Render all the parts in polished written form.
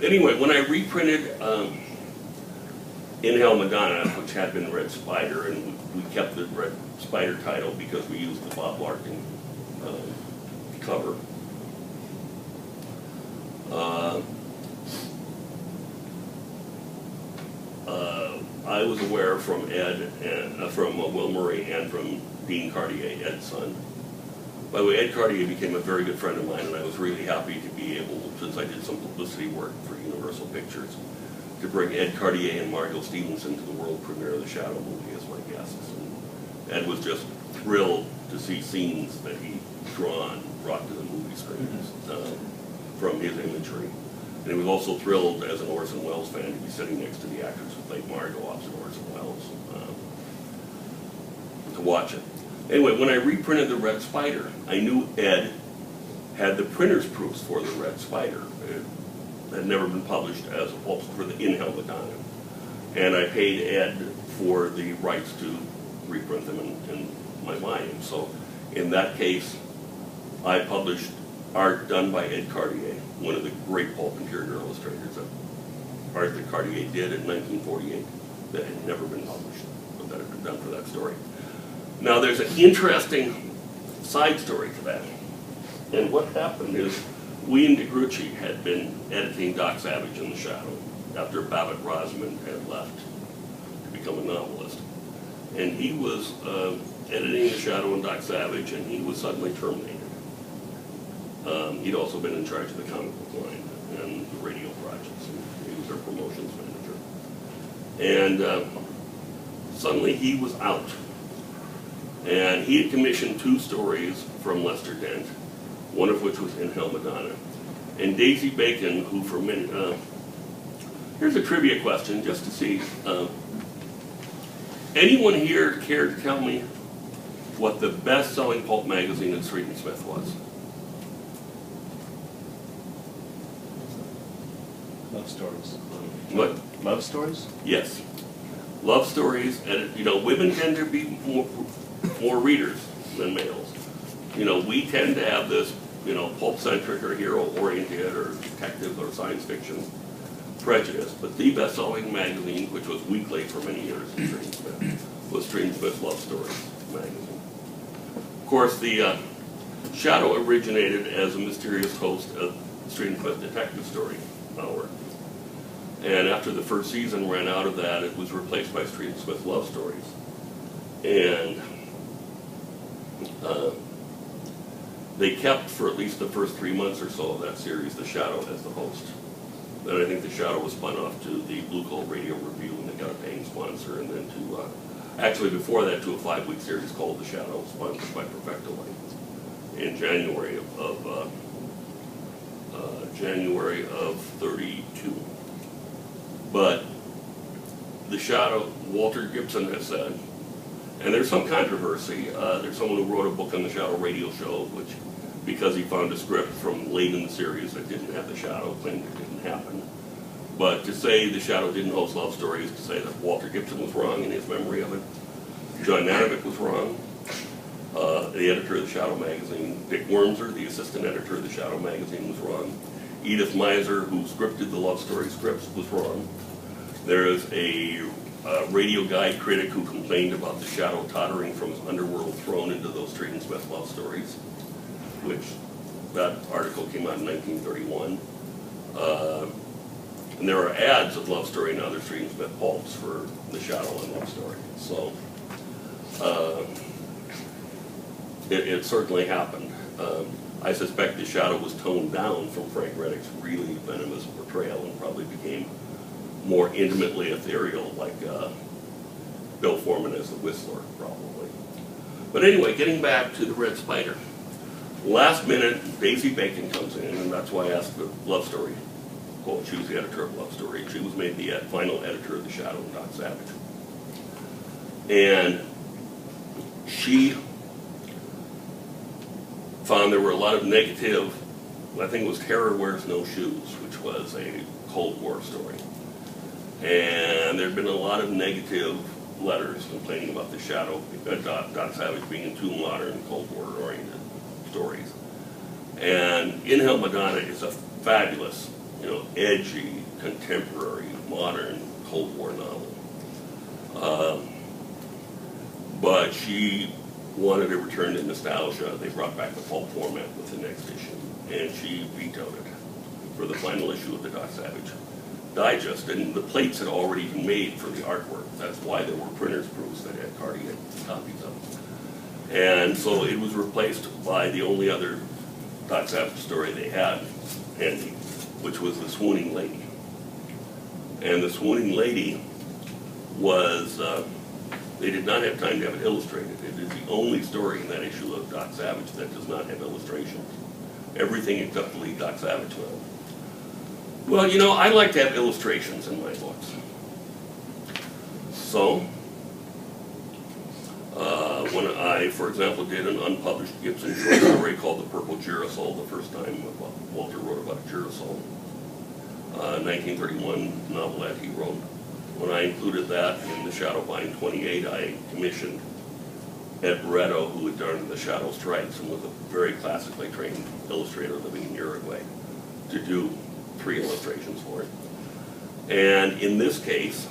Anyway, when I reprinted In Hell Madonna, which had been Red Spider, and we kept the Red Spider title because we used the Bob Larkin cover. I was aware from Ed, and from Will Murray, and from Dean Cartier, Ed's son. By the way, Ed Cartier became a very good friend of mine, and I was really happy to be able, since I did some publicity work for Universal Pictures, to bring Ed Cartier and Margot Stevenson to the world premiere of the Shadow movie as my guests. And Ed was just thrilled to see scenes that he'd brought to the movie screens from his imagery. And he was also thrilled, as an Orson Welles fan, to be sitting next to the actress who played Margot opposite Orson Welles to watch it. Anyway, when I reprinted the Red Spider, I knew Ed had the printer's proofs for the Red Spider. It had never been published as a pulp for the In Hell Madonna. And I paid Ed for the rights to reprint them in my volume. So in that case, I published art done by Ed Cartier, one of the great pulp interior illustrators, art that Cartier did in 1948 that had never been published, but that had been done for that story. Now there's an interesting side story to that. And what happened is, William DeGrucci had been editing Doc Savage in The Shadow after Babbitt Rosamond had left to become a novelist. And he was editing The Shadow and Doc Savage, and he was suddenly terminated. He'd also been in charge of the comic book line and the radio projects, and he was their promotions manager. And suddenly he was out. And he had commissioned 2 stories from Lester Dent, one of which was In Hell Madonna. And Daisy Bacon, who for many, here's a trivia question just to see, anyone here care to tell me what the best-selling pulp magazine in Street and Smith was? Love Stories. What? Love Stories? Yes. Love stories, and you know, women tend to be more readers than males. You know, we tend to have this, you know, pulp-centric or hero-oriented or detective or science fiction prejudice, but the best-selling magazine, which was weekly for many years in Street and Smith, was Street and Smith's Love Stories magazine. Of course, the Shadow originated as a mysterious host of Street and Smith Detective Story Hour. And after the first season ran out of that, it was replaced by Street and Smith Love Stories. And they kept, for at least the first 3 months or so of that series, The Shadow as the host. Then I think The Shadow was spun off to the Blue Coat Radio Review, and they got a paying sponsor, and then to, actually before that, to a 5-week series called The Shadow, sponsored by Perfecto in January of 32. But The Shadow, Walter Gibson has said, and there's some controversy. There's someone who wrote a book on the Shadow radio show, which, because he found a script from late in the series that didn't have the Shadow, claimed it didn't happen. But to say the Shadow didn't host Love Stories, to say that Walter Gibson was wrong in his memory of it. John Nanovic was wrong. The editor of the Shadow magazine, Dick Wormser, the assistant editor of the Shadow magazine, was wrong. Edith Miser, who scripted the Love Story scripts, was wrong. There is a radio guide critic who complained about the Shadow tottering from his underworld throne into those Street and Smith Love Stories, which that article came out in 1931. And there are ads of Love Story and other Street and Smith pulps for the Shadow and Love Story. So it certainly happened. I suspect the Shadow was toned down from Frank Reddick's really venomous portrayal and probably became more intimately ethereal, like Bill Foreman as the Whistler, probably. But anyway, getting back to the Red Spider. Last minute, Daisy Bacon comes in, and that's why I asked the Love Story quote. She was the editor of Love Story. She was made the final editor of The Shadow and Doc Savage. And she found there were a lot of negative, I think it was Terror Wears No Shoes, which was a Cold War story. And there had been a lot of negative letters complaining about the Shadow, Doc Savage being too modern, Cold War-oriented stories. And In Hell Madonna is a fabulous edgy, contemporary, modern Cold War novel. But she wanted to return to nostalgia. They brought back the pulp format with the next issue, and she vetoed it for the final issue of the Doc Savage Digest. And the plates had already been made for the artwork. That's why there were printer's proofs that had Cartier copies of them. And so it was replaced by the only other Doc Savage story they had handy, which was The Swooning Lady. And The Swooning Lady was, they did not have time to have it illustrated. It is the only story in that issue of Doc Savage that does not have illustrations. Everything except the lead Doc Savage novel. Well, I like to have illustrations in my books. So, when I, for example, did an unpublished Gibson short story called The Purple Girasol, the first time Walter wrote about a girasol, 1931 novelette he wrote. When I included that in the Shadowbind 28, I commissioned Ed Barretto, who had done The Shadow Strikes and was a very classically trained illustrator living in Uruguay, to do 3 illustrations for it. And in this case,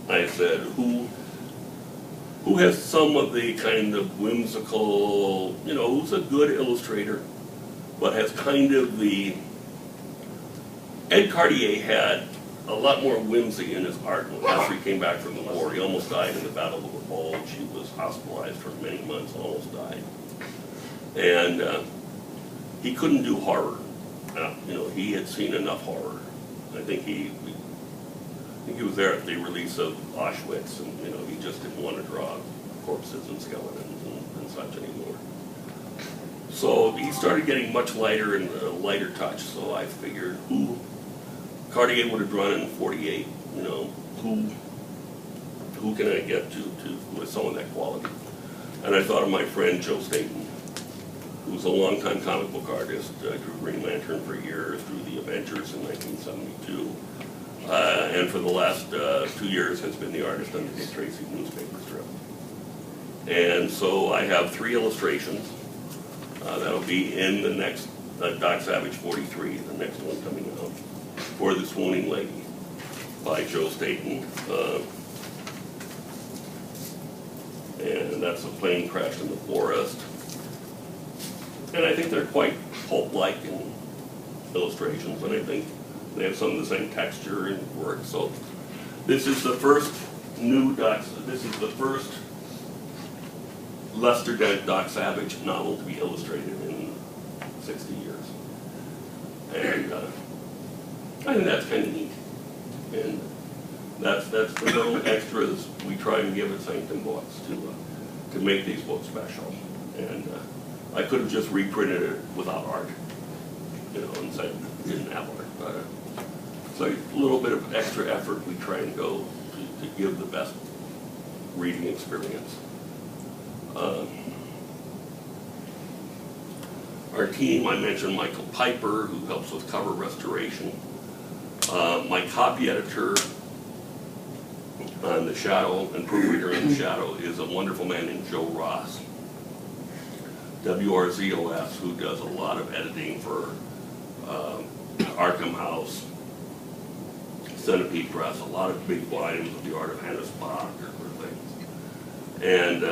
I said, who has some of the kind of whimsical, who's a good illustrator, but has kind of the... Ed Cartier had a lot more whimsy in his art. After he came back from the war, he almost died in the Battle of the Bulge. He was hospitalized for many months, almost died. And he couldn't do horror. He had seen enough horror. I think he was there at the release of Auschwitz, and he just didn't want to draw corpses and skeletons and such anymore. So he started getting much lighter and a lighter touch. So I figured, who Cartier would have drawn in 48. Who can I get to with some of that quality? And I thought of my friend Joe Staten, who was a longtime comic book artist, drew Green Lantern for years, drew the Avengers in 1972, and for the last 2 years has been the artist on the Dick Tracy newspaper strip. And so I have 3 illustrations that'll be in the next Doc Savage 43, the next one coming out, for The Swooning Lady by Joe Staten. And that's a plane crash in the forest. And I think they're quite pulp-like in illustrations, and I think they have some of the same texture and work. So this is the first this is the first Lester Dent Doc Savage novel to be illustrated in 60 years. And I think that's kind of neat. And that's the little extras we try and give at Sanctum Books to make these books special. And I could have just reprinted it without art, and said it didn't have art. But it's like a little bit of extra effort we try and go to give the best reading experience. Our team, I mentioned Michael Piper, who helps with cover restoration. My copy editor on The Shadow and proofreader in The Shadow is a wonderful man named Joe Ross, WRZOS, who does a lot of editing for Arkham House, Centipede Press, a lot of big volumes of The Art of Hannes Bach or things. And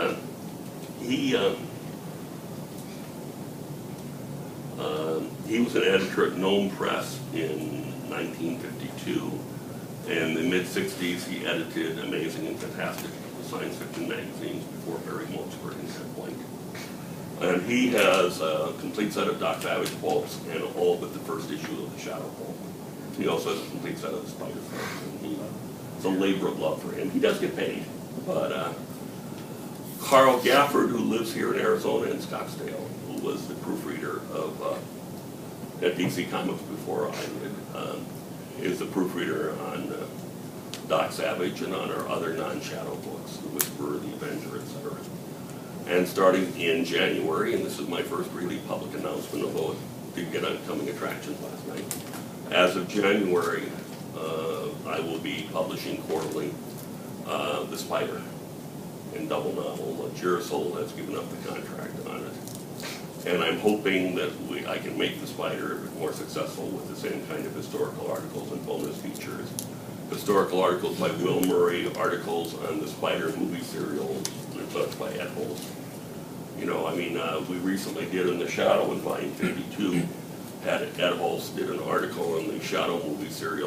he was an editor at Gnome Press in 1952. In the mid-60s, he edited Amazing and Fantastic science fiction magazines before Barry Mulchford and Ted White. And he has a complete set of Doc Savage pulps and all but the first issue of The Shadow pulp. He also has a complete set of the Spider pulps. It's a labor of love for him. He does get paid. But Carl Gafford, who lives here in Arizona in Scottsdale, who was the proofreader of at DC Comics before I did, is the proofreader on Doc Savage and on our other non-Shadow books, The Whisperer, The Avenger, etc. And starting in January, and this is my first really public announcement, although it did get on Coming Attractions last night, as of January, I will be publishing quarterly The Spider in double novel. Girasol has given up the contract on it. And I'm hoping that I can make the Spider more successful with the same kind of historical articles and bonus features. Historical articles by Will Murray, articles on the Spider movie serial, by Ed Holst. You know, I mean, we recently did in the Shadow in volume 52, Ed Holst did an article on the Shadow movie serial.